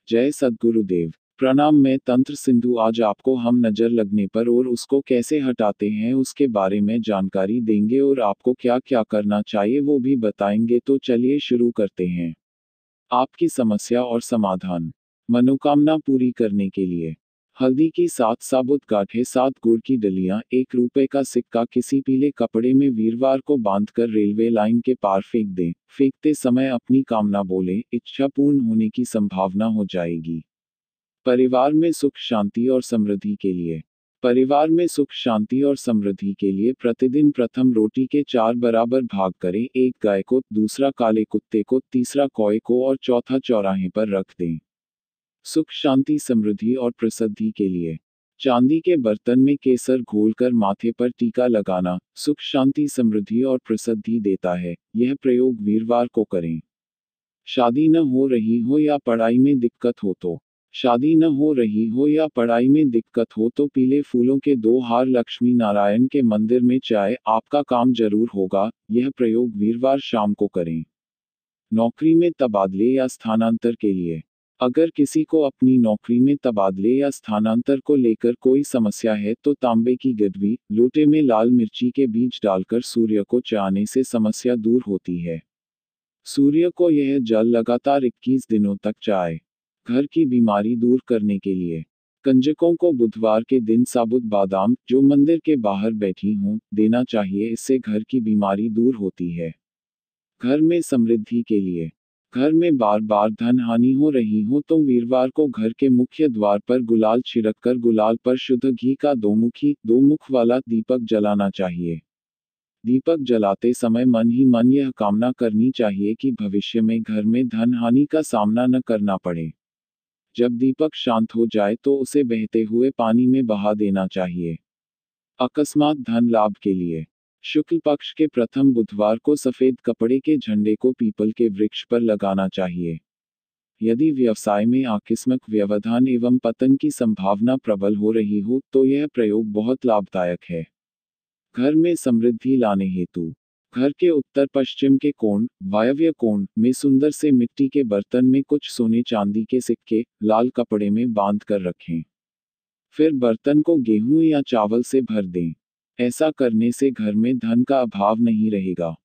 जय सद्गुरुदेव। प्रणाम। मैं तंत्र सिंधु। आज आपको हम नजर लगने पर और उसको कैसे हटाते हैं उसके बारे में जानकारी देंगे और आपको क्या क्या करना चाहिए वो भी बताएंगे। तो चलिए शुरू करते हैं। आपकी समस्या और समाधान। मनोकामना पूरी करने के लिए हल्दी की 7 साबुत गांठें, 7 गुड़ की डलियां, 1 रुपए का सिक्का किसी पीले कपड़े में वीरवार को बांधकर रेलवे लाइन के पार फेंक दें। फेंकते समय अपनी कामना बोलें, इच्छा पूर्ण होने की संभावना हो जाएगी। परिवार में सुख शांति और समृद्धि के लिए परिवार में सुख शांति और समृद्धि के लिए प्रतिदिन प्रथम रोटी के 4 बराबर भाग करें। एक गाय को, दूसरा काले कुत्ते को, तीसरा कौए को और चौथा चौराहे पर रख दें। सुख शांति समृद्धि और प्रसिद्धि के लिए चांदी के बर्तन में केसर घोलकर माथे पर टीका लगाना सुख शांति समृद्धि और प्रसिद्धि देता है। यह प्रयोग वीरवार को करें। शादी न हो रही हो या पढ़ाई में दिक्कत हो तो शादी न हो रही हो या पढ़ाई में दिक्कत हो तो पीले फूलों के 2 हार लक्ष्मी नारायण के मंदिर में चाहे, आपका काम जरूर होगा। यह प्रयोग वीरवार शाम को करें। नौकरी में तबादले या स्थानांतर के लिए अगर किसी को अपनी नौकरी में तबादले या स्थानांतर को लेकर कोई समस्या है तो तांबे की गडवी, लोटे में लाल मिर्ची के बीज डालकर सूर्य को चाहने से समस्या दूर होती है। सूर्य को यह जल लगातार 21 दिनों तक चाहे। घर की बीमारी दूर करने के लिए कंजकों को बुधवार के दिन साबुत बादाम, जो मंदिर के बाहर बैठी हों, देना चाहिए। इससे घर की बीमारी दूर होती है। घर में समृद्धि के लिए घर में बार बार धन हानि हो रही हो तो वीरवार को घर के मुख्य द्वार पर गुलाल छिड़ककर गुलाल पर शुद्ध घी का 2 मुख वाला दीपक जलाना चाहिए। दीपक जलाते समय मन ही मन यह कामना करनी चाहिए कि भविष्य में घर में धन हानि का सामना न करना पड़े। जब दीपक शांत हो जाए तो उसे बहते हुए पानी में बहा देना चाहिए। अकस्मात धन लाभ के लिए शुक्ल पक्ष के प्रथम बुधवार को सफेद कपड़े के झंडे को पीपल के वृक्ष पर लगाना चाहिए। यदि व्यवसाय में आकस्मिक व्यवधान एवं पतन की संभावना प्रबल हो रही हो तो यह प्रयोग बहुत लाभदायक है। घर में समृद्धि लाने हेतु घर के उत्तर पश्चिम के कोण, वायव्य कोण में सुंदर से मिट्टी के बर्तन में कुछ सोने चांदी के सिक्के लाल कपड़े में बांध कर रखें। फिर बर्तन को गेहूं या चावल से भर दें। ऐसा करने से घर में धन का अभाव नहीं रहेगा।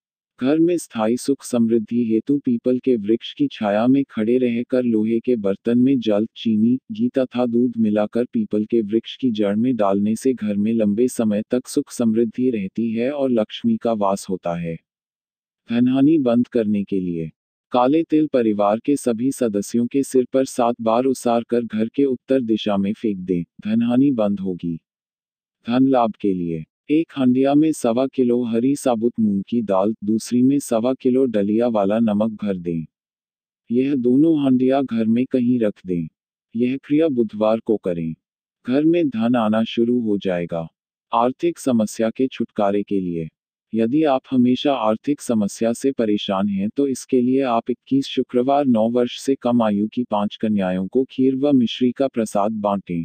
घर में स्थायी सुख समृद्धि हेतु पीपल के वृक्ष की छाया में खड़े रहकर लोहे के बर्तन में जल, चीनी, घी तथा दूध मिलाकर पीपल के वृक्ष की जड़ में डालने से घर में लंबे समय तक सुख समृद्धि रहती है और लक्ष्मी का वास होता है। धनहानि बंद करने के लिए काले तिल परिवार के सभी सदस्यों के सिर पर 7 बार उसार कर घर के उत्तर दिशा में फेंक दें। धनहानि बंद होगी। धन लाभ के लिए एक हंडिया में 1.25 किलो हरी साबुत मूंग की दाल, दूसरी में 1.25 किलो डलिया वाला नमक भर दें। यह दोनों हंडिया घर में कहीं रख दें। यह क्रिया बुधवार को करें। घर में धन आना शुरू हो जाएगा। आर्थिक समस्या के छुटकारे के लिए यदि आप हमेशा आर्थिक समस्या से परेशान हैं तो इसके लिए आप 21 शुक्रवार 9 वर्ष से कम आयु की 5 कन्याओं को खीर व मिश्री का प्रसाद बांटें।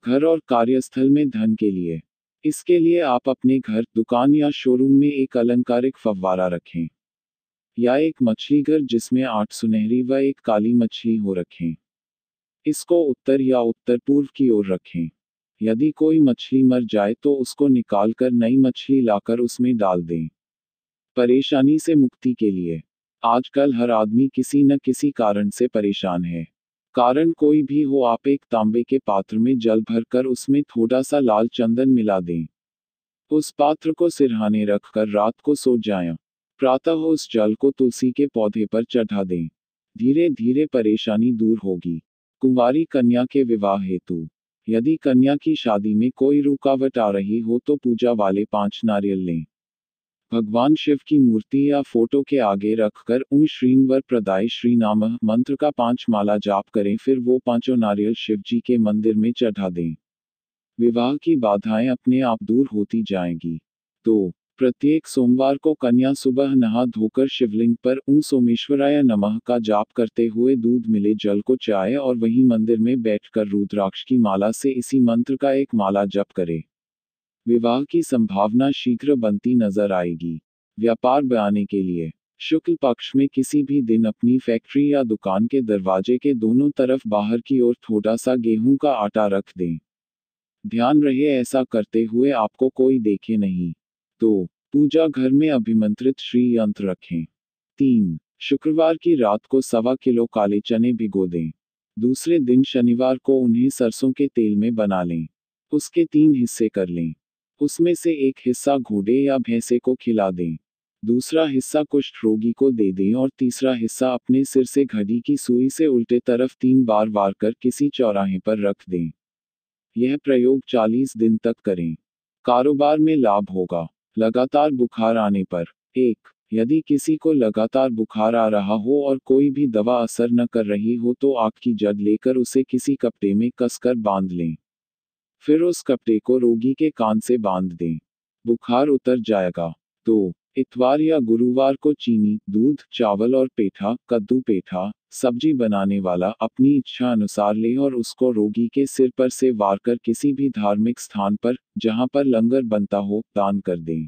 घर और कार्यस्थल में धन के लिए इसके लिए आप अपने घर, दुकान या शोरूम में एक अलंकारिक फव्वारा रखें या एक मछलीघर जिसमें 8 सुनहरी व 1 काली मछली हो रखें। इसको उत्तर या उत्तर पूर्व की ओर रखें। यदि कोई मछली मर जाए तो उसको निकालकर नई मछली लाकर उसमें डाल दें। परेशानी से मुक्ति के लिए आजकल हर आदमी किसी न किसी कारण से परेशान है। कारण कोई भी हो, आप एक तांबे के पात्र में जल भरकर उसमें थोड़ा सा लाल चंदन मिला दें। उस पात्र को सिरहाने रखकर रात को सो जाएं। प्रातः उस जल को तुलसी के पौधे पर चढ़ा दें। धीरे धीरे परेशानी दूर होगी। कुंवारी कन्या के विवाह हेतु यदि कन्या की शादी में कोई रुकावट आ रही हो तो पूजा वाले 5 नारियल लें। भगवान शिव की मूर्ति या फोटो के आगे रखकर ओम श्रीं वर प्रदाय श्री नामः मंत्र का 5 माला जाप करें। फिर वो 5 नारियल शिव जी के मंदिर में चढ़ा दें। विवाह की बाधाएं अपने आप दूर होती जाएंगी। 2. प्रत्येक सोमवार को कन्या सुबह नहा धोकर शिवलिंग पर ओम सोमेश्वराय नमः का जाप करते हुए दूध मिले जल को चाहे और वहीं मंदिर में बैठकर रुद्राक्ष की माला से इसी मंत्र का 1 माला जप करे। विवाह की संभावना शीघ्र बनती नजर आएगी। व्यापार बढ़ाने के लिए शुक्ल पक्ष में किसी भी दिन अपनी फैक्ट्री या दुकान के दरवाजे के दोनों तरफ बाहर की ओर थोड़ा सा गेहूं का आटा रख दें। ध्यान रहे ऐसा करते हुए आपको कोई देखे नहीं। 2. पूजा घर में अभिमंत्रित श्री यंत्र रखें। 3. शुक्रवार की रात को 1.25 किलो काले चने भिगो दें। दूसरे दिन शनिवार को उन्हें सरसों के तेल में बना लें। उसके 3 हिस्से कर लें। उसमें से एक हिस्सा घोड़े या भैंसे को खिला दें, दूसरा हिस्सा कुष्ठ रोगी को दे दें और तीसरा हिस्सा अपने सिर से घड़ी की सुई से उल्टे तरफ 3 बार वार कर किसी चौराहे पर रख दें। यह प्रयोग 40 दिन तक करें। कारोबार में लाभ होगा। लगातार बुखार आने पर 1. यदि किसी को लगातार बुखार आ रहा हो और कोई भी दवा असर न कर रही हो तो आग की जड़ लेकर उसे किसी कपड़े में कसकर बांध लें। फिर उस कपड़े को रोगी के कान से बांध दें। बुखार उतर जाएगा। 2. इतवार या गुरुवार को चीनी, दूध, चावल और पेठा, कद्दू पेठा, सब्जी बनाने वाला अपनी इच्छा अनुसार ले और उसको रोगी के सिर पर से वार कर किसी भी धार्मिक स्थान पर, जहां पर लंगर बनता हो, दान कर दें।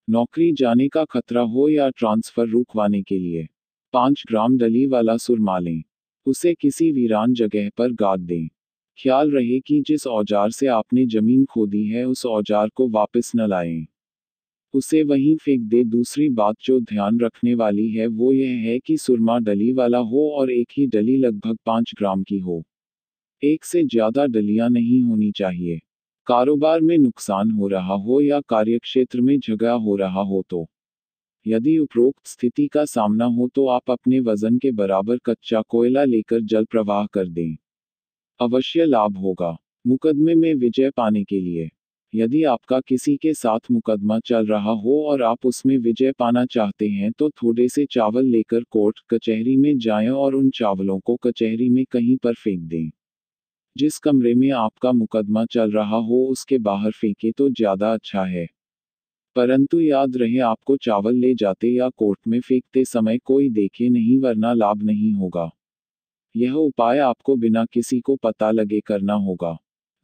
नौकरी जाने का खतरा हो या ट्रांसफर रुकवाने के लिए 5 ग्राम डली वाला सुरमा लें। उसे किसी वीरान जगह पर गाड़ दें। ख्याल रहे कि जिस औजार से आपने जमीन खोदी है उस औजार को वापस न लाएं। उसे वहीं फेंक दे। दूसरी बात जो ध्यान रखने वाली है वो यह है कि सुरमा डली वाला हो और एक ही डली लगभग 5 ग्राम की हो। एक से ज्यादा डलियां नहीं होनी चाहिए। कारोबार में नुकसान हो रहा हो या कार्यक्षेत्र में झगड़ा हो रहा हो तो यदि उपरोक्त स्थिति का सामना हो तो आप अपने वजन के बराबर कच्चा कोयला लेकर जल प्रवाह कर दें। अवश्य लाभ होगा। मुकदमे में विजय पाने के लिए यदि आपका किसी के साथ मुकदमा चल रहा हो और आप उसमें विजय पाना चाहते हैं तो थोड़े से चावल लेकर कोर्ट कचहरी में जाएं और उन चावलों को कचहरी में कहीं पर फेंक दें। जिस कमरे में आपका मुकदमा चल रहा हो उसके बाहर फेंके तो ज्यादा अच्छा है। परंतु याद रहे आपको चावल ले जाते या कोर्ट में फेंकते समय कोई देखे नहीं वरना लाभ नहीं होगा। यह उपाय आपको बिना किसी को पता लगे करना होगा।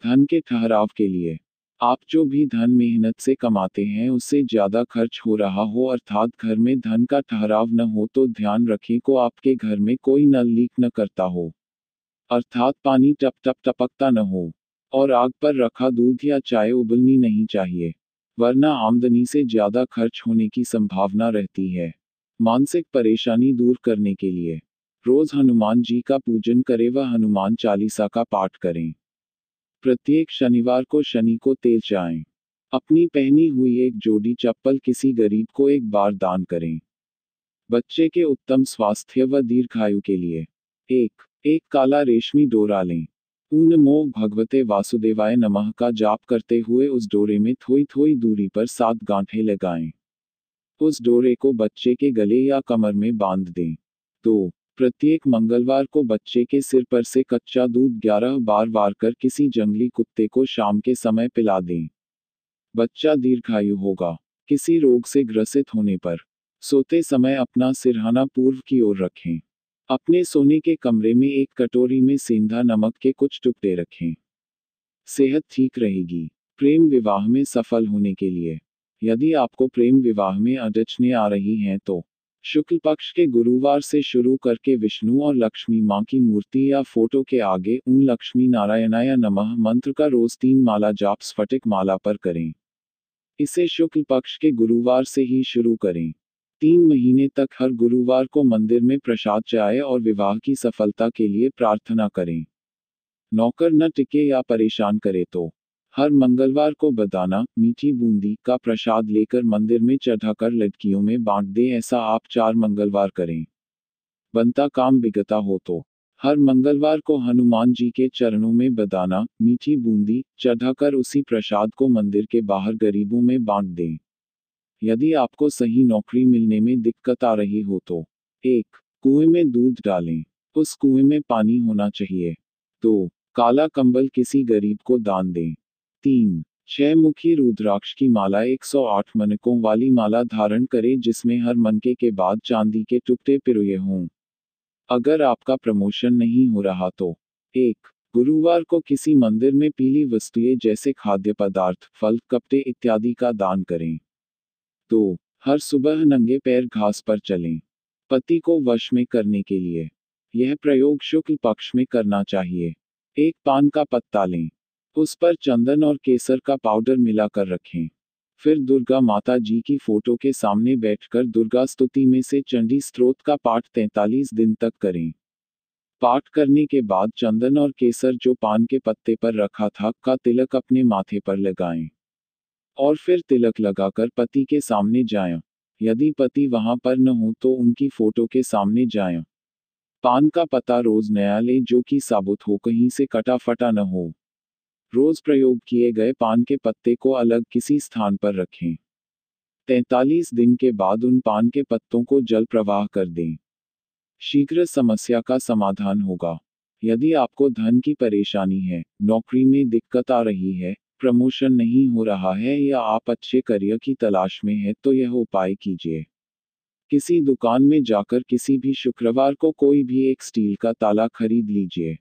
धन के ठहराव के लिए आप जो भी धन मेहनत से कमाते हैं उससे ज्यादा खर्च हो रहा हो अर्थात घर में धन का ठहराव न हो तो ध्यान रखें को आपके घर में कोई नल लीक न करता हो, अर्थात पानी टप टप टपकता न हो, और आग पर रखा दूध या चाय उबलनी नहीं चाहिए, वरना आमदनी से ज्यादा खर्च होने की संभावना रहती है। मानसिक परेशानी दूर करने के लिए रोज हनुमान जी का पूजन करें व हनुमान चालीसा का पाठ करें। प्रत्येक शनिवार को शनि को तेल चाएं। अपनी पहनी हुई एक जोड़ी चप्पल किसी गरीब को एक बार दान करें। बच्चे के उत्तम स्वास्थ्य व दीर्घायु के लिए एक काला रेशमी डोरा लें। ऊन नमो भगवते वासुदेवाय नमः का जाप करते हुए उस डोरे में थोड़ी थोड़ी दूरी पर 7 गांठें लगाएं। उस डोरे को बच्चे के गले या कमर में बांध दें। 2. प्रत्येक मंगलवार को बच्चे के सिर पर से कच्चा दूध 11 बार वार कर किसी जंगली कुत्ते को शाम के समय पिला दें। बच्चा दीर्घायु होगा। किसी रोग से ग्रसित होने पर सोते समय अपना सिरहाना पूर्व की ओर रखें। अपने सोने के कमरे में एक कटोरी में सेंधा नमक के कुछ टुकड़े रखें। सेहत ठीक रहेगी। प्रेम विवाह में सफल होने के लिए यदि आपको प्रेम विवाह में अड़चनें आ रही हैं तो शुक्ल पक्ष के गुरुवार से शुरू करके विष्णु और लक्ष्मी मां की मूर्ति या फोटो के आगे ओम लक्ष्मी नारायणाय नमः मंत्र का रोज 3 माला जाप स्फटिक माला पर करें। इसे शुक्ल पक्ष के गुरुवार से ही शुरू करें। 3 महीने तक हर गुरुवार को मंदिर में प्रसाद चाय और विवाह की सफलता के लिए प्रार्थना करें। नौकर न टिके या परेशान करे तो हर मंगलवार को बदाना, मीठी बूंदी का प्रसाद लेकर मंदिर में चढ़ाकर लड़कियों में बांट दें। ऐसा आप 4 मंगलवार करें। बनता काम बिगता हो तो हर मंगलवार को हनुमान जी के चरणों में बदाना, मीठी बूंदी चढ़ाकर उसी प्रसाद को मंदिर के बाहर गरीबों में बांट दें। यदि आपको सही नौकरी मिलने में दिक्कत आ रही हो तो 1. कुएं में दूध डालें। उस कुएं में पानी होना चाहिए। 2. काला कंबल किसी गरीब को दान दें। 3. 6 मुखी रुद्राक्ष की माला 108 मनकों वाली माला धारण करें जिसमें हर मनके के बाद चांदी के टुकड़े पिरोए हों। अगर आपका प्रमोशन नहीं हो रहा तो 1. गुरुवार को किसी मंदिर में पीली वस्तुएं जैसे खाद्य पदार्थ, फल, कपड़े इत्यादि का दान करें। 2. हर सुबह नंगे पैर घास पर चलें। पति को वश में करने के लिए यह प्रयोग शुक्ल पक्ष में करना चाहिए। एक पान का पत्ता लें, उस पर चंदन और केसर का पाउडर मिलाकर रखें। फिर दुर्गा माता जी की फोटो के सामने बैठकर दुर्गा स्तुति में से चंडी स्तोत्र का पाठ 43 दिन तक करें। पाठ करने के बाद चंदन और केसर जो पान के पत्ते पर रखा था का तिलक अपने माथे पर लगाएं। और फिर तिलक लगाकर पति के सामने जाएं। यदि पति वहां पर न हो तो उनकी फोटो के सामने जाएं। पान का पत्ता रोज नया लें जो कि साबुत हो, कहीं से कटा फटा न हो। रोज प्रयोग किए गए पान के पत्ते को अलग किसी स्थान पर रखें। 43 दिन के बाद उन पान के पत्तों को जल प्रवाह कर दें। शीघ्र समस्या का समाधान होगा। यदि आपको धन की परेशानी है, नौकरी में दिक्कत आ रही है, प्रमोशन नहीं हो रहा है या आप अच्छे करियर की तलाश में हैं तो यह उपाय कीजिए। किसी दुकान में जाकर किसी भी शुक्रवार को कोई भी एक स्टील का ताला खरीद लीजिए।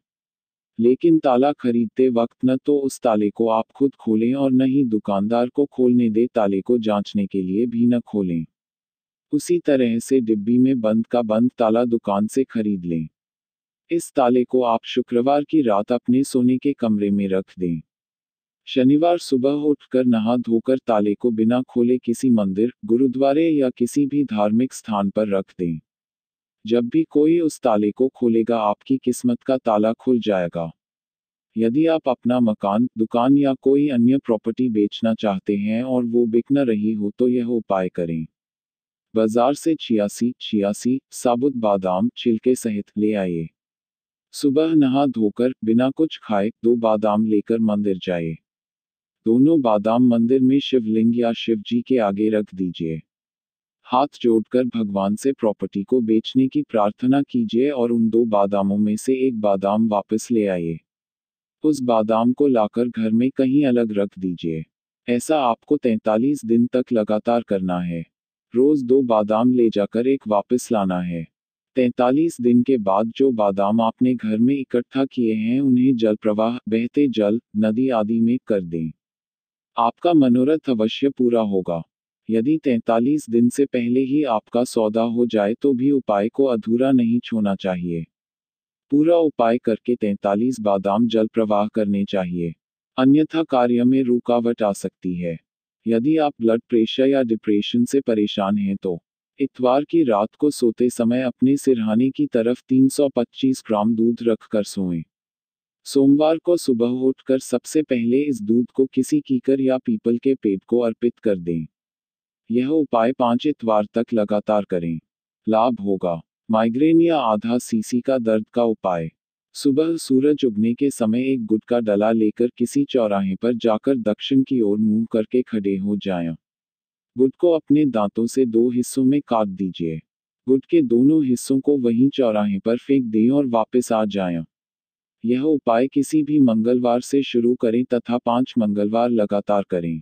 लेकिन ताला खरीदते वक्त न तो उस ताले को आप खुद खोलें और न ही दुकानदार को खोलने दे, ताले को जांचने के लिए भी न खोलें। उसी तरह से डिब्बी में बंद का बंद ताला दुकान से खरीद लें। इस ताले को आप शुक्रवार की रात अपने सोने के कमरे में रख दें। शनिवार सुबह उठकर नहा धोकर ताले को बिना खोले किसी मंदिर, गुरुद्वारे या किसी भी धार्मिक स्थान पर रख दें। जब भी कोई उस ताले को खोलेगा आपकी किस्मत का ताला खुल जाएगा। यदि आप अपना मकान, दुकान या कोई अन्य प्रॉपर्टी बेचना चाहते हैं और वो बिक न रही हो तो यह उपाय करें। बाजार से छियासी साबुत बादाम छिलके सहित ले आइए। सुबह नहा धोकर बिना कुछ खाए 2 बादाम लेकर मंदिर जाए। दोनों बादाम मंदिर में शिवलिंग या शिव जी के आगे रख दीजिए। हाथ जोड़कर भगवान से प्रॉपर्टी को बेचने की प्रार्थना कीजिए और उन 2 बादामों में से एक बादाम वापस ले आइए। उस बादाम को लाकर घर में कहीं अलग रख दीजिए। ऐसा आपको 43 दिन तक लगातार करना है। रोज 2 बादाम ले जाकर एक वापस लाना है। 43 दिन के बाद जो बादाम आपने घर में इकट्ठा किए हैं उन्हें जल प्रवाह, बहते जल, नदी आदि में कर दें। आपका मनोरथ अवश्य पूरा होगा। यदि 43 दिन से पहले ही आपका सौदा हो जाए तो भी उपाय को अधूरा नहीं छोड़ना चाहिए। पूरा उपाय करके 43 बादाम जल प्रवाह करने चाहिए, अन्यथा कार्य में रुकावट आ सकती है। यदि आप ब्लड प्रेशर या डिप्रेशन से परेशान हैं तो इतवार की रात को सोते समय अपने सिरहाने की तरफ 325 ग्राम दूध रखकर सोएं। सोमवार को सुबह उठकर सबसे पहले इस दूध को किसी कीकर या पीपल के पेड़ को अर्पित कर दें। यह उपाय 5 इतवार तक लगातार करें। लाभ होगा। माइग्रेन या आधा सीसी का दर्द का उपाय। सुबह सूरज उगने के समय एक गुड़ का डला लेकर किसी चौराहे पर जाकर दक्षिण की ओर मुंह करके खड़े हो जाएं। गुड़ को अपने दांतों से 2 हिस्सों में काट दीजिए। गुड़ के दोनों हिस्सों को वहीं चौराहे पर फेंक दें और वापस आ जाएं। यह उपाय किसी भी मंगलवार से शुरू करें तथा 5 मंगलवार लगातार करें।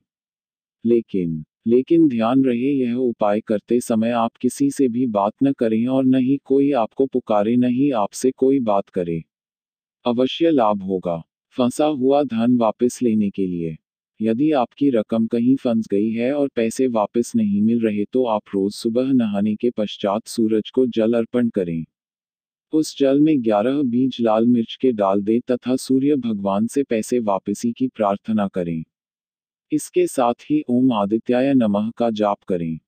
लेकिन ध्यान रहे, यह उपाय करते समय आप किसी से भी बात न करें और न ही कोई आपको पुकारे, न ही आपसे कोई बात करे। अवश्य लाभ होगा। फंसा हुआ धन वापस लेने के लिए। यदि आपकी रकम कहीं फंस गई है और पैसे वापस नहीं मिल रहे तो आप रोज सुबह नहाने के पश्चात सूरज को जल अर्पण करें। उस जल में 11 बीज लाल मिर्च के डाल दें तथा सूर्य भगवान से पैसे वापसी की प्रार्थना करें। इसके साथ ही ओम आदित्याय नमः का जाप करें।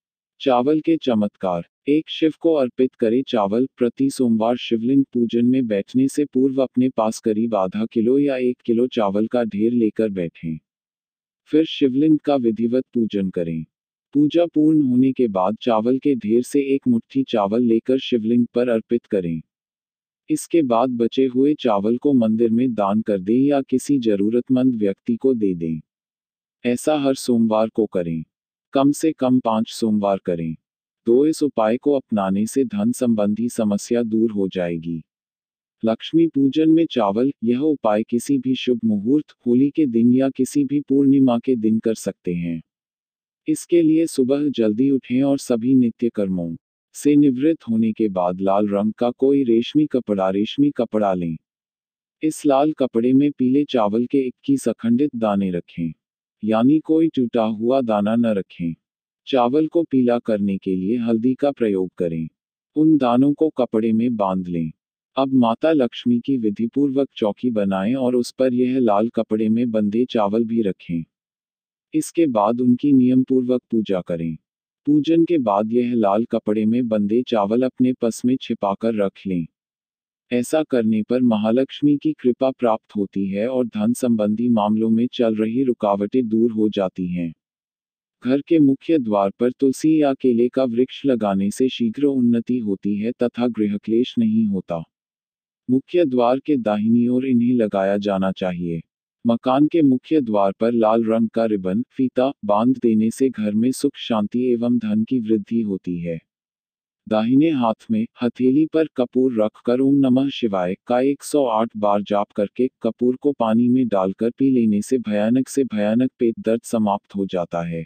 चावल के चमत्कार। एक शिव को अर्पित करें चावल। प्रति सोमवार शिवलिंग पूजन में बैठने से पूर्व अपने पास करीब आधा किलो या 1 किलो चावल का ढेर लेकर बैठें। फिर शिवलिंग का विधिवत पूजन करें। पूजा पूर्ण होने के बाद चावल के ढेर से एक मुट्ठी चावल लेकर शिवलिंग पर अर्पित करें। इसके बाद बचे हुए चावल को मंदिर में दान कर दें या किसी जरूरतमंद व्यक्ति को दे दें। ऐसा हर सोमवार को करें। कम से कम 5 सोमवार करें। इस उपाय को अपनाने से धन संबंधी समस्या दूर हो जाएगी। लक्ष्मी पूजन में चावल। यह उपाय किसी भी शुभ मुहूर्त, होली के दिन या किसी भी पूर्णिमा के दिन कर सकते हैं। इसके लिए सुबह जल्दी उठें और सभी नित्य कर्मों से निवृत्त होने के बाद लाल रंग का कोई रेशमी कपड़ा लें। इस लाल कपड़े में पीले चावल के 21 अखंडित दाने रखें, यानी कोई टूटा हुआ दाना न रखें। चावल को पीला करने के लिए हल्दी का प्रयोग करें। उन दानों को कपड़े में बांध लें। अब माता लक्ष्मी की विधिपूर्वक चौकी बनाएं और उस पर यह लाल कपड़े में बंधे चावल भी रखें। इसके बाद उनकी नियमपूर्वक पूजा करें। पूजन के बाद यह लाल कपड़े में बंधे चावल अपने पस में छिपाकर रख लें। ऐसा करने पर महालक्ष्मी की कृपा प्राप्त होती है और धन संबंधी मामलों में चल रही रुकावटें दूर हो जाती हैं। घर के मुख्य द्वार पर तुलसी या केले का वृक्ष लगाने से शीघ्र उन्नति होती है तथा गृहक्लेश नहीं होता। मुख्य द्वार के दाहिनी ओर इन्हें लगाया जाना चाहिए। मकान के मुख्य द्वार पर लाल रंग का रिबन, फीता, बांध देने से घर में सुख शांति एवं धन की वृद्धि होती है। दाहिने हाथ में हथेली पर कपूर रखकर ओम नमः शिवाय का 108 बार जाप करके कपूर को पानी में डालकर पी लेने से भयानक पेट दर्द समाप्त हो जाता है।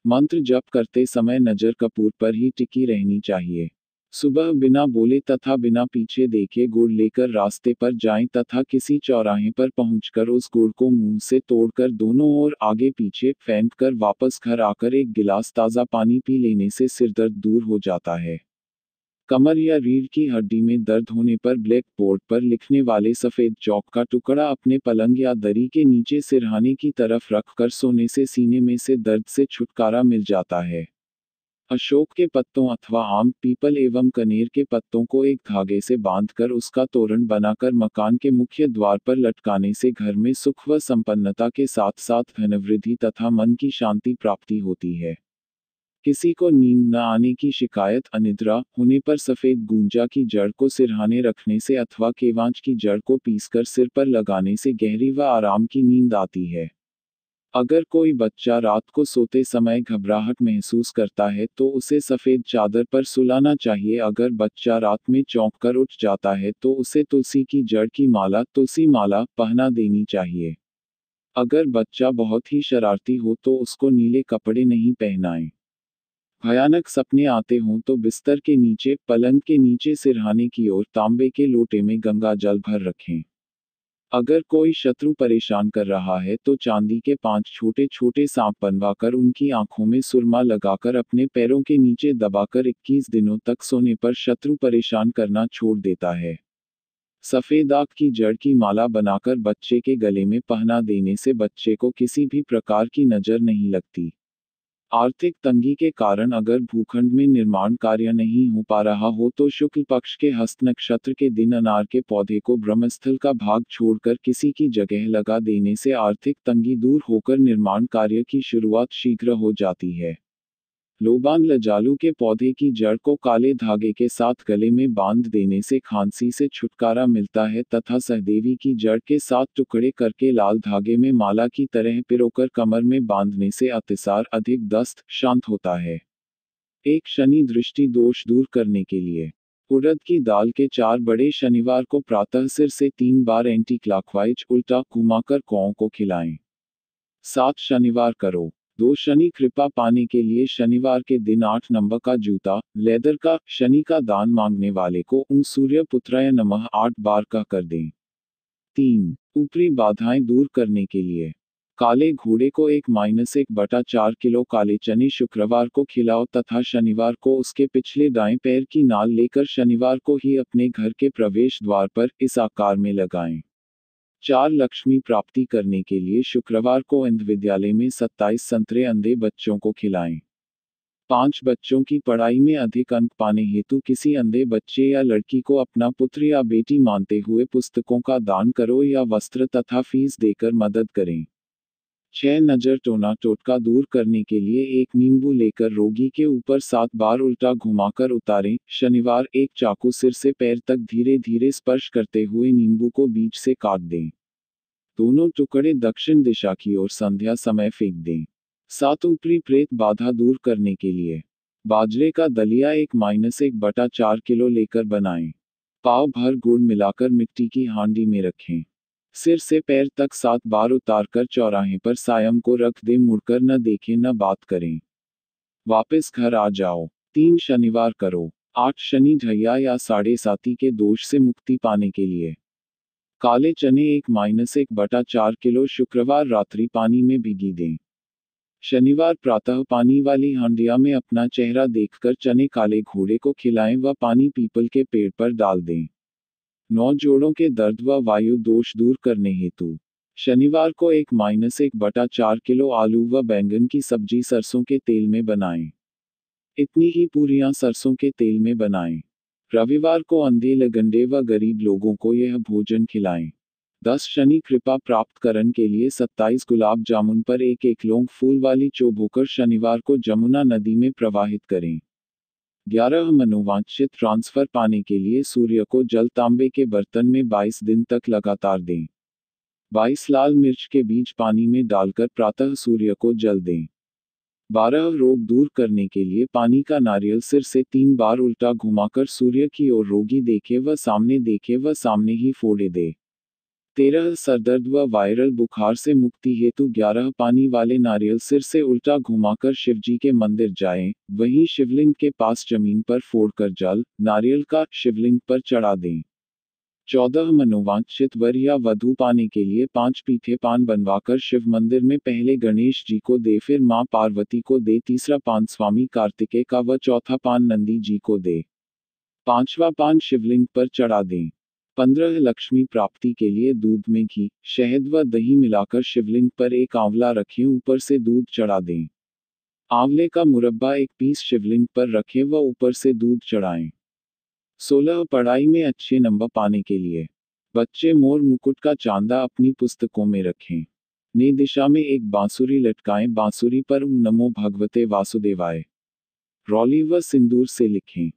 मंत्र जप करते समय नजर कपूर पर ही टिकी रहनी चाहिए। सुबह बिना बोले तथा बिना पीछे देखे गुड़ लेकर रास्ते पर जाएं तथा किसी चौराहे पर पहुंचकर उस गुड़ को मुंह से तोड़कर दोनों ओर आगे पीछे फेंक कर वापस घर आकर एक गिलास ताज़ा पानी पी लेने से सिरदर्द दूर हो जाता है। कमर या रीढ़ की हड्डी में दर्द होने पर ब्लैक बोर्ड पर लिखने वाले सफ़ेद चौक का टुकड़ा अपने पलंग या दरी के नीचे सिरहाने की तरफ रखकर सोने से सीने में से दर्द से छुटकारा मिल जाता है। अशोक के पत्तों अथवा आम, पीपल एवं कनेर के पत्तों को एक धागे से बांधकर उसका तोरण बनाकर मकान के मुख्य द्वार पर लटकाने से घर में सुख व संपन्नता के साथ साथ धनवृद्धि तथा मन की शांति प्राप्ति होती है। किसी को नींद न आने की शिकायत, अनिद्रा होने पर सफेद गूंजा की जड़ को सिरहाने रखने से अथवा केवांच की जड़ को पीसकर सिर पर लगाने से गहरी व आराम की नींद आती है। अगर कोई बच्चा रात को सोते समय घबराहट महसूस करता है तो उसे सफेद चादर पर सुलाना चाहिए। अगर बच्चा रात में चौंक कर उठ जाता है तो उसे तुलसी की जड़ की माला, तुलसी माला, पहना देनी चाहिए। अगर बच्चा बहुत ही शरारती हो तो उसको नीले कपड़े नहीं पहनाएं। भयानक सपने आते हों तो बिस्तर के नीचे, पलंग के नीचे सिरहाने की ओर तांबे के लोटे में गंगा जल भर रखें। अगर कोई शत्रु परेशान कर रहा है तो चांदी के 5 छोटे छोटे सांप बनवाकर उनकी आंखों में सुरमा लगाकर अपने पैरों के नीचे दबाकर 21 दिनों तक सोने पर शत्रु परेशान करना छोड़ देता है। सफेद आग की जड़ की माला बनाकर बच्चे के गले में पहना देने से बच्चे को किसी भी प्रकार की नजर नहीं लगती। आर्थिक तंगी के कारण अगर भूखंड में निर्माण कार्य नहीं हो पा रहा हो तो शुक्ल पक्ष के हस्त नक्षत्र के दिन अनार के पौधे को ब्रह्मस्थल का भाग छोड़कर किसी की जगह लगा देने से आर्थिक तंगी दूर होकर निर्माण कार्य की शुरुआत शीघ्र हो जाती है। लोबान लजालू के पौधे की जड़ को काले धागे के साथ गले में बांध देने से खांसी से छुटकारा मिलता है तथा सहदेवी की जड़ के साथ टुकड़े करके लाल धागे में माला की तरह पिरोकर कमर में बांधने से अतिसार, अधिक दस्त, शांत होता है। एक शनि दृष्टि दोष दूर करने के लिए उड़द की दाल के 4 बड़े शनिवार को प्रातः सिर से 3 बार एंटी क्लॉकवाइज उल्टा घुमाकर कौओं को खिलाएं। 7 शनिवार करो। 2 शनि कृपा पाने के लिए शनिवार के दिन 8 नंबर का जूता, लेदर का, शनि का दान मांगने वाले को ओम सूर्य पुत्राय नमः 8 बार का कर दें। 3 ऊपरी बाधाएं दूर करने के लिए काले घोड़े को 1-1/4 किलो काले चने शुक्रवार को खिलाओ तथा शनिवार को उसके पिछले दाएं पैर की नाल लेकर शनिवार को ही अपने घर के प्रवेश द्वार पर इस आकार में लगाएं। 4 लक्ष्मी प्राप्ति करने के लिए शुक्रवार को अंध विद्यालय में 27 संतरे अंधे बच्चों को खिलाएं। 5 बच्चों की पढ़ाई में अधिक अंक पाने हेतु किसी अंधे बच्चे या लड़की को अपना पुत्र या बेटी मानते हुए पुस्तकों का दान करो या वस्त्र तथा फीस देकर मदद करें। 6 नजर टोना टोटका दूर करने के लिए एक नींबू लेकर रोगी के ऊपर 7 बार उल्टा घुमाकर उतारें। शनिवार एक चाकू सिर से पैर तक धीरे धीरे स्पर्श करते हुए नींबू को बीच से काट दें। दोनों टुकड़े दक्षिण दिशा की ओर संध्या समय फेंक दें। 7 ऊपरी प्रेत बाधा दूर करने के लिए बाजरे का दलिया 1-1/4 किलो लेकर बनाएं। पाव भर गुड़ मिलाकर मिट्टी की हांडी में रखें। सिर से पैर तक 7 बार उतारकर चौराहे पर सायं को रख दे, मुड़कर न देखें न बात करें। वापस घर आ जाओ। 3 शनिवार करो। 8 शनि ढैया या साढ़े साती के दोष से मुक्ति पाने के लिए काले चने 1-1/4 किलो शुक्रवार रात्रि पानी में भिगी दें। शनिवार प्रातः पानी वाली हांडिया में अपना चेहरा देखकर चने काले घोड़े को खिलाएं व पानी पीपल के पेड़ पर डाल दें। 9 जोड़ों के दर्द व वायु दोष दूर करने हेतु शनिवार को 1-1/4 किलो आलू व बैंगन की सब्जी सरसों के तेल में बनाएं। इतनी ही पूरियां सरसों के तेल में बनाएं। रविवार को अंधे लगंडे व गरीब लोगों को यह भोजन खिलाएं। 10 शनि कृपा प्राप्त करने के लिए 27 गुलाब जामुन पर एक लौंग फूल वाली चोभोकर शनिवार को जमुना नदी में प्रवाहित करें। 11 मनोवांछित ट्रांसफर पाने के लिए सूर्य को जल तांबे के बर्तन में 22 दिन तक लगातार दें। 22 लाल मिर्च के बीज पानी में डालकर प्रातः सूर्य को जल दें। 12 रोग दूर करने के लिए पानी का नारियल सिर से 3 बार उल्टा घुमाकर सूर्य की ओर रोगी देखे व सामने ही फोड़े दे। 13 सरदर्द व वायरल बुखार से मुक्ति हेतु 11 पानी वाले नारियल सिर से उल्टा घुमाकर शिवजी के मंदिर जाएं, वहीं शिवलिंग के पास जमीन पर फोड़कर जल, नारियल का शिवलिंग पर चढ़ा दें। 14 मनोवांछित वर या वधू पाने के लिए 5 पीठे पान बनवाकर शिव मंदिर में पहले गणेश जी को दे, फिर मां पार्वती को दे, तीसरा पान स्वामी कार्तिकेय का व चौथा पान नंदी जी को दे। 5वां पान शिवलिंग पर चढ़ा दें। 15 लक्ष्मी प्राप्ति के लिए दूध में घी, शहद व दही मिलाकर शिवलिंग पर एक आंवला रखें, ऊपर से दूध चढ़ा दें। आंवले का मुरब्बा एक पीस शिवलिंग पर रखें व ऊपर से दूध चढ़ाएं। 16 पढ़ाई में अच्छे नंबर पाने के लिए बच्चे मोर मुकुट का चांदा अपनी पुस्तकों में रखें। ने दिशा में एक बांसुरी लटकाएं, बांसुरी पर ओम नमो भगवते वासुदेवाय रौली व सिंदूर से लिखें।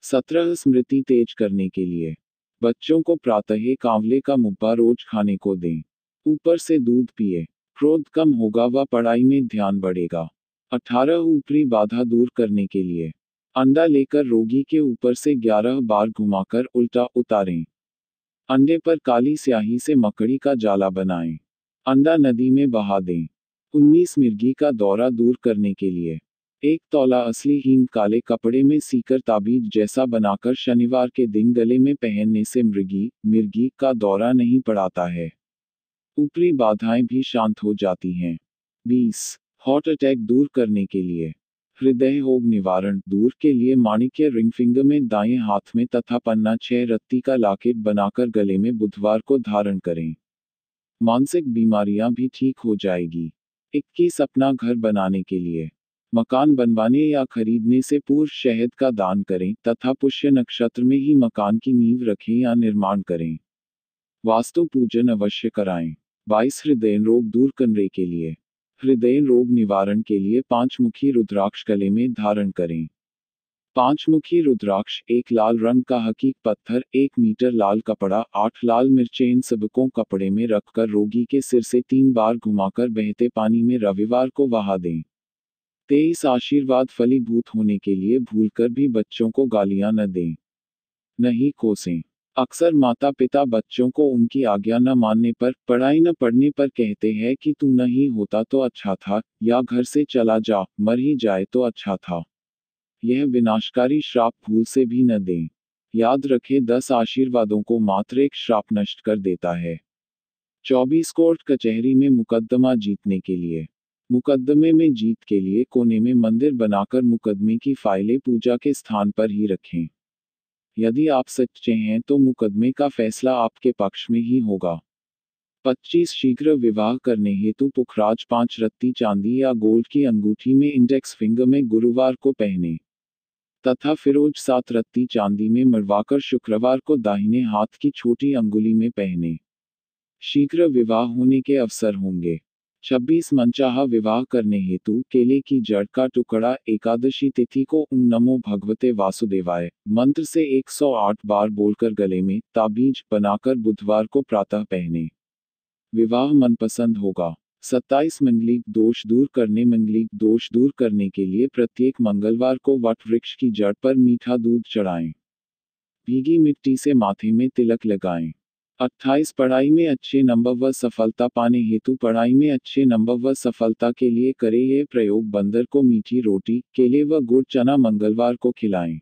17 स्मृति तेज करने के लिए बच्चों को प्रातः एक आंवले का मुब्बा रोज खाने को दें। ऊपर से दूध पिए। क्रोध कम होगा व पढ़ाई में ध्यान बढ़ेगा। 18 ऊपरी बाधा दूर करने के लिए अंडा लेकर रोगी के ऊपर से 11 बार घुमाकर उल्टा उतारें। अंडे पर काली स्याही से मकड़ी का जाला बनाएं। अंडा नदी में बहा दें। 19 मिर्गी का दौरा दूर करने के लिए 1 तौला असली हींग काले कपड़े में सीकर ताबीज जैसा बनाकर शनिवार के दिन गले में पहनने से मिर्गी का दौरा नहीं पड़ाता है। ऊपरी बाधाएं भी शांत हो जाती हैं। 20 हार्ट अटैक दूर करने के लिए हृदय रोग निवारण दूर के लिए माणिक्य रिंग फिंगर में दाएं हाथ में तथा पन्ना 6 रत्ती का लॉकेट बनाकर गले में बुधवार को धारण करें। मानसिक बीमारियां भी ठीक हो जाएगी। 21 अपना घर बनाने के लिए मकान बनवाने या खरीदने से पूर्व शहद का दान करें तथा पुष्य नक्षत्र में ही मकान की नींव रखें या निर्माण करें। वास्तु पूजन अवश्य कराएं। 22 हृदय रोग दूर करने के लिए हृदय रोग निवारण के लिए 5 मुखी रुद्राक्ष गले में धारण करें। 5 मुखी रुद्राक्ष 1 लाल रंग का हकीक पत्थर 1 मीटर लाल कपड़ा 8 लाल मिर्चें इन सबको कपड़े में रखकर रोगी के सिर से 3 बार घुमाकर बहते पानी में रविवार को बहा दें। 23 आशीर्वाद फलीभूत होने के लिए भूलकर भी बच्चों को गालियां न दें। नहीं कोसें। अक्सर माता पिता बच्चों को उनकी आज्ञा न मानने पर, पढ़ाई न पढ़ने पर कहते हैं कि तू नहीं होता तो अच्छा था, या घर से चला जा, मर ही जाए तो अच्छा था। यह विनाशकारी श्राप भूल से भी न दें। याद रखें 10 आशीर्वादों को मात्र एक श्राप नष्ट कर देता है। 24 कोर्ट कचहरी में मुकदमा जीतने के लिए मुकदमे में जीत के लिए कोने में मंदिर बनाकर मुकदमे की फाइलें पूजा के स्थान पर ही रखें। यदि आप सच्चे हैं तो मुकदमे का फैसला आपके पक्ष में ही होगा। 25 शीघ्र विवाह करने हेतु पुखराज 5 रत्ती चांदी या गोल्ड की अंगूठी में इंडेक्स फिंगर में गुरुवार को पहने तथा फिरोज 7 रत्ती चांदी में मरवाकर शुक्रवार को दाहिने हाथ की छोटी अंगुली में पहने। शीघ्र विवाह होने के अवसर होंगे। 26 मनचाहा विवाह करने हेतु केले की जड़ का टुकड़ा एकादशी तिथि को ओम नमो भगवते वासुदेवाय मंत्र से 108 बार बोलकर गले में ताबीज बनाकर बुधवार को प्रातः पहने। विवाह मनपसंद होगा। 27 मंगलिक दोष दूर करने के लिए प्रत्येक मंगलवार को वट वृक्ष की जड़ पर मीठा दूध चढ़ाएं। भीगी मिट्टी से माथे में तिलक लगाएं। 28 पढ़ाई में अच्छे नंबर व सफलता पाने हेतु पढ़ाई में अच्छे नंबर व सफलता के लिए करें यह प्रयोग। बंदर को मीठी रोटी, केले व गुड़ चना मंगलवार को खिलाएं।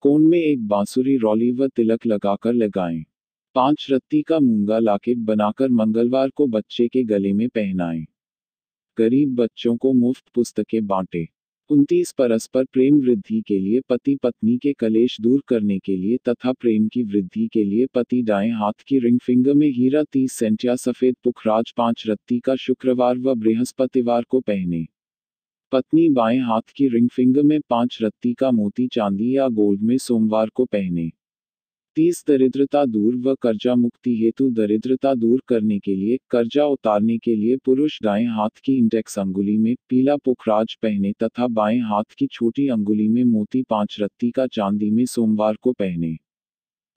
कोन में एक बांसुरी रौली व तिलक लगाकर लगाएं। 5 रत्ती का मूंगा लॉकेट बनाकर मंगलवार को बच्चे के गले में पहनाएं। गरीब बच्चों को मुफ्त पुस्तकें बांटे। 29 परस्पर प्रेम वृद्धि के लिए पति पत्नी के कलेश दूर करने के लिए तथा प्रेम की वृद्धि के लिए पति दाएं हाथ की रिंग फिंगर में हीरा 30 सेंट या सफेद पुखराज 5 रत्ती का शुक्रवार व बृहस्पतिवार को पहने। पत्नी बाएं हाथ की रिंग फिंगर में 5 रत्ती का मोती चांदी या गोल्ड में सोमवार को पहने। 30 दरिद्रता दूर व कर्जा मुक्ति हेतु दरिद्रता दूर करने के लिए कर्जा उतारने के लिए पुरुष दाएं हाथ की इंडेक्स अंगुली में पीला पुखराज पहने तथा बाएं हाथ की छोटी अंगुली में मोती 5 रत्ती का चांदी में सोमवार को पहने।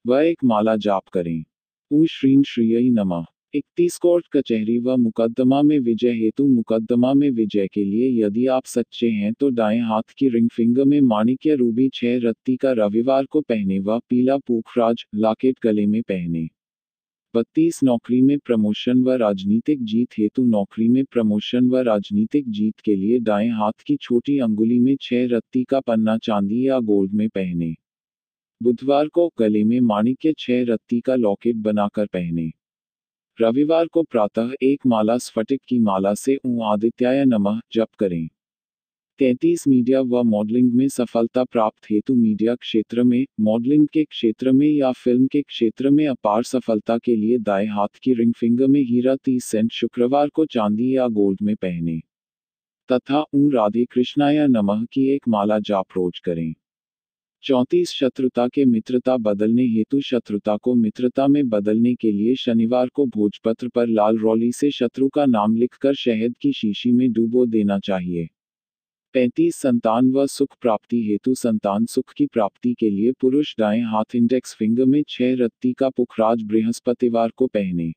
वह एक माला जाप करें। ऊ श्रीं श्रीयै नमः। 31 कोर्ट कचहरी व मुकदमा में विजय हेतु मुकदमा में विजय के लिए यदि आप सच्चे हैं तो दाएं हाथ की रिंग फिंगर में माणिक्य रूबी 6 रत्ती का रविवार को पहने व पीला पुखराज लॉकेट गले में पहने। 32 नौकरी में प्रमोशन व राजनीतिक जीत हेतु नौकरी में प्रमोशन व राजनीतिक जीत के लिए दाएं हाथ की छोटी अंगुली में 6 रत्ती का पन्ना चांदी या गोल्ड में पहने। बुधवार को गले में माणिक्य 6 रत्ती का लॉकेट बनाकर पहने। रविवार को प्रातः एक माला स्फटिक की माला से ॐ आदित्याय नमः जप करें। 33 मीडिया व मॉडलिंग में सफलता प्राप्त हेतु मीडिया क्षेत्र में, मॉडलिंग के क्षेत्र में या फिल्म के क्षेत्र में अपार सफलता के लिए दाएं हाथ की रिंग फिंगर में हीरा 30 सेंट शुक्रवार को चांदी या गोल्ड में पहने तथा ॐ राधे कृष्णाय नमः की एक माला जाप रोज करें। 34 शत्रुता के मित्रता बदलने हेतु शत्रुता को मित्रता में बदलने के लिए शनिवार को भोजपत्र पर लाल रौली से शत्रु का नाम लिखकर शहद की शीशी में डुबो देना चाहिए। 35 संतान व सुख प्राप्ति हेतु संतान सुख की प्राप्ति के लिए पुरुष दाएं हाथ इंडेक्स फिंगर में 6 रत्ती का पुखराज बृहस्पतिवार को पहने।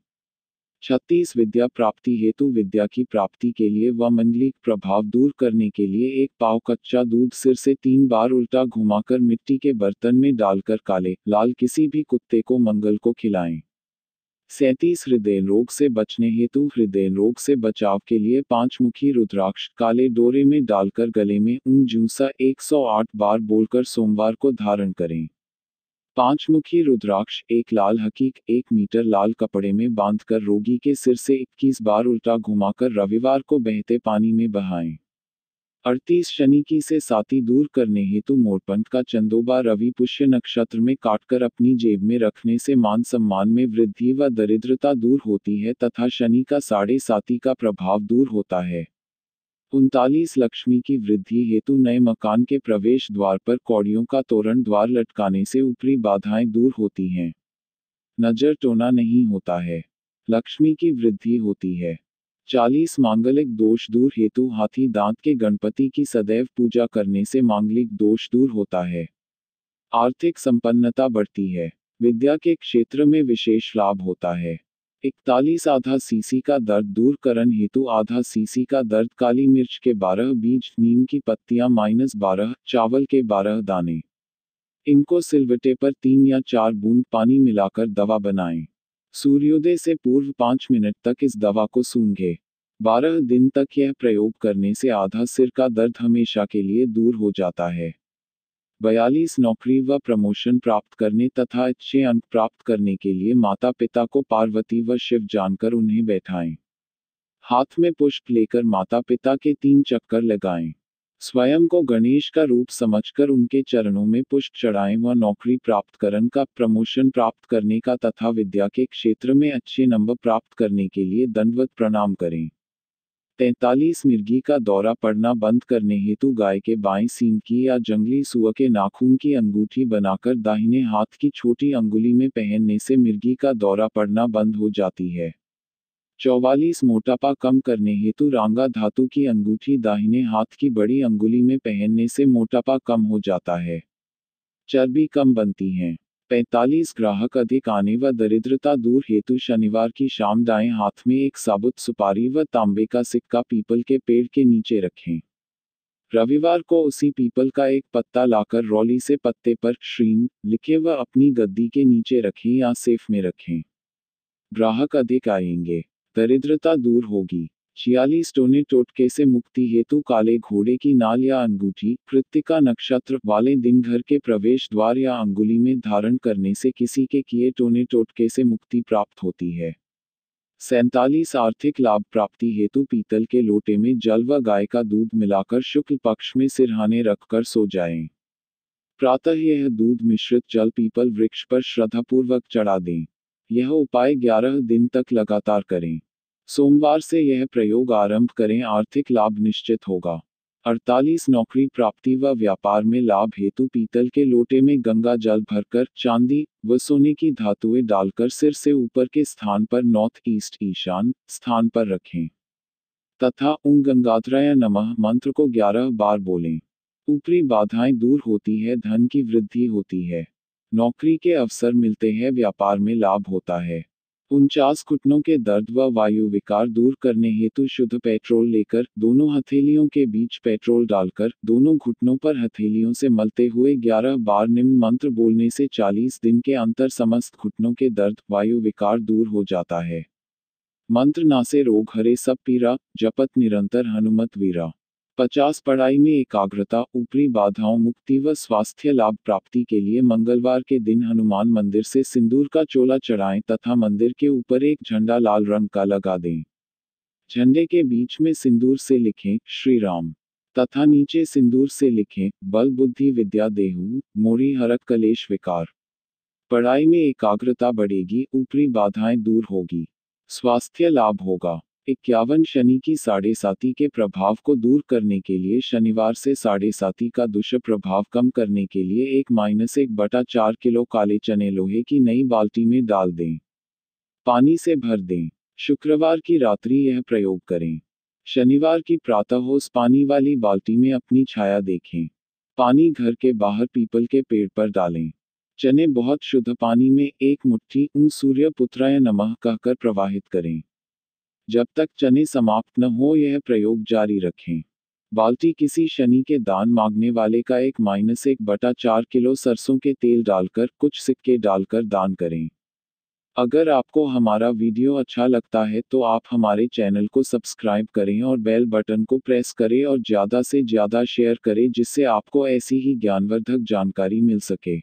36 विद्या प्राप्ति हेतु विद्या की प्राप्ति के लिए व मंगलिक प्रभाव दूर करने के लिए एक पाव कच्चा दूध सिर से 3 बार उल्टा घुमाकर मिट्टी के बर्तन में डालकर काले लाल किसी भी कुत्ते को मंगल को खिलाएं। 37 हृदय रोग से बचने हेतु हृदय रोग से बचाव के लिए 5 मुखी रुद्राक्ष काले डोरे में डालकर गले में ॐ जूसा 108 बार बोलकर सोमवार को धारण करें। 5 मुखी रुद्राक्ष एक लाल हकीक 1 मीटर लाल कपड़े में बांधकर रोगी के सिर से 21 बार उल्टा घुमाकर रविवार को बहते पानी में बहाएं। 38 शनि की से साती दूर करने हेतु मोरपंख का चंदोबा रवि पुष्य नक्षत्र में काटकर अपनी जेब में रखने से मान सम्मान में वृद्धि व दरिद्रता दूर होती है तथा शनि का साढ़े साती का प्रभाव दूर होता है। 39 लक्ष्मी की वृद्धि हेतु नए मकान के प्रवेश द्वार पर कौड़ियों का तोरण द्वार लटकाने से ऊपरी बाधाएं दूर होती हैं। नजर टोना नहीं होता है। लक्ष्मी की वृद्धि होती है। 40 मांगलिक दोष दूर हेतु हाथी दांत के गणपति की सदैव पूजा करने से मांगलिक दोष दूर होता है। आर्थिक संपन्नता बढ़ती है। विद्या के क्षेत्र में विशेष लाभ होता है। 41 आधा सीसी का दर्द दूर करण हेतु आधा सीसी का दर्द काली मिर्च के 12 बीज नीम की पत्तियां -12 चावल के 12 दाने। इनको सिलवटे पर 3 या 4 बूंद पानी मिलाकर दवा बनाएं। सूर्योदय से पूर्व 5 मिनट तक इस दवा को सूंघें। 12 दिन तक यह प्रयोग करने से आधा सिर का दर्द हमेशा के लिए दूर हो जाता है। 42 नौकरी व प्रमोशन प्राप्त करने तथा अच्छे अंक प्राप्त करने के लिए माता पिता को पार्वती व शिव जानकर उन्हें बैठाएं। हाथ में पुष्प लेकर माता पिता के 3 चक्कर लगाएं। स्वयं को गणेश का रूप समझकर उनके चरणों में पुष्प चढ़ाएं व नौकरी प्राप्त करने का प्रमोशन प्राप्त करने का तथा विद्या के क्षेत्र में अच्छे नंबर प्राप्त करने के लिए दंडवत प्रणाम करें। 43 मिर्गी का दौरा पड़ना बंद करने हेतु गाय के बाएं सींग की या जंगली सुअर के नाखून की अंगूठी बनाकर दाहिने हाथ की छोटी अंगुली में पहनने से मिर्गी का दौरा पड़ना बंद हो जाती है। 44 मोटापा कम करने हेतु रांगा धातु की अंगूठी दाहिने हाथ की बड़ी अंगुली में पहनने से मोटापा कम हो जाता है। चर्बी कम बनती है। 45 ग्राहक अधिक आने व दरिद्रता दूर हेतु शनिवार की शाम दाएं हाथ में एक साबुत सुपारी व तांबे का सिक्का पीपल के पेड़ के नीचे रखें। रविवार को उसी पीपल का एक पत्ता लाकर रौली से पत्ते पर श्रीं लिखे व अपनी गद्दी के नीचे रखें या सेफ में रखें। ग्राहक अधिक आएंगे। दरिद्रता दूर होगी। 46 टोने टोटके से मुक्ति हेतु काले घोड़े की नाल या अंगूठी कृत्तिका नक्षत्र वाले दिन घर के प्रवेश द्वार या अंगुली में धारण करने से किसी के किए टोने टोटके से मुक्ति प्राप्त होती है। 47 आर्थिक लाभ प्राप्ति हेतु पीतल के लोटे में जल व गाय का दूध मिलाकर शुक्ल पक्ष में सिरहाने रखकर सो जाएं। प्रातः यह दूध मिश्रित जल पीपल वृक्ष पर श्रद्धापूर्वक चढ़ा दें। यह उपाय 11 दिन तक लगातार करें। सोमवार से यह प्रयोग आरंभ करें, आर्थिक लाभ निश्चित होगा। 48 नौकरी प्राप्ति व व्यापार में लाभ हेतु पीतल के लोटे में गंगा जल भरकर चांदी व सोने की धातुएं डालकर सिर से ऊपर के स्थान पर नॉर्थ ईस्ट ईशान स्थान पर रखें तथा ओम गंगाधराय नमः मंत्र को 11 बार बोलें। ऊपरी बाधाएं दूर होती है, धन की वृद्धि होती है, नौकरी के अवसर मिलते हैं, व्यापार में लाभ होता है। 49 घुटनों के दर्द व वायु विकार दूर करने हेतु शुद्ध पेट्रोल लेकर दोनों हथेलियों के बीच पेट्रोल डालकर दोनों घुटनों पर हथेलियों से मलते हुए 11 बार निम्न मंत्र बोलने से 40 दिन के अंतर समस्त घुटनों के दर्द वायु विकार दूर हो जाता है। मंत्र नासे रोग हरे सब पीरा, जपत निरंतर हनुमत वीरा। 50 पढ़ाई में एकाग्रता, ऊपरी बाधाओं मुक्ति व स्वास्थ्य लाभ प्राप्ति के लिए मंगलवार के दिन हनुमान मंदिर से सिंदूर का चोला चढ़ाएं तथा मंदिर के ऊपर एक झंडा लाल रंग का लगा दें। झंडे के बीच में सिंदूर से लिखें श्री राम तथा नीचे सिंदूर से लिखें बल बुद्धि विद्या देहु मोरी हरत कलेश विकार। पढ़ाई में एकाग्रता बढ़ेगी, ऊपरी बाधाएं दूर होगी, स्वास्थ्य लाभ होगा। 51 शनि की 7.5 के प्रभाव को दूर करने के लिए शनिवार से 7.5 का दुष्प्रभाव कम करने के लिए 1-1/4 किलो काले चने लोहे की नई बाल्टी में डाल दें, पानी से भर दें। शुक्रवार की रात्रि यह प्रयोग करें। शनिवार की प्रातः उस पानी वाली बाल्टी में अपनी छाया देखें। पानी घर के बाहर पीपल के पेड़ पर डालें। चने बहुत शुद्ध पानी में 1 मुट्ठी ओम सूर्य पुत्राय नमः कहकर प्रवाहित करें। जब तक चने समाप्त न हो यह प्रयोग जारी रखें। बाल्टी किसी शनि के दान मांगने वाले का 1-1/4 किलो सरसों के तेल डालकर कुछ सिक्के डालकर दान करें। अगर आपको हमारा वीडियो अच्छा लगता है तो आप हमारे चैनल को सब्सक्राइब करें और बेल बटन को प्रेस करें और ज़्यादा से ज़्यादा शेयर करें जिससे आपको ऐसी ही ज्ञानवर्धक जानकारी मिल सके।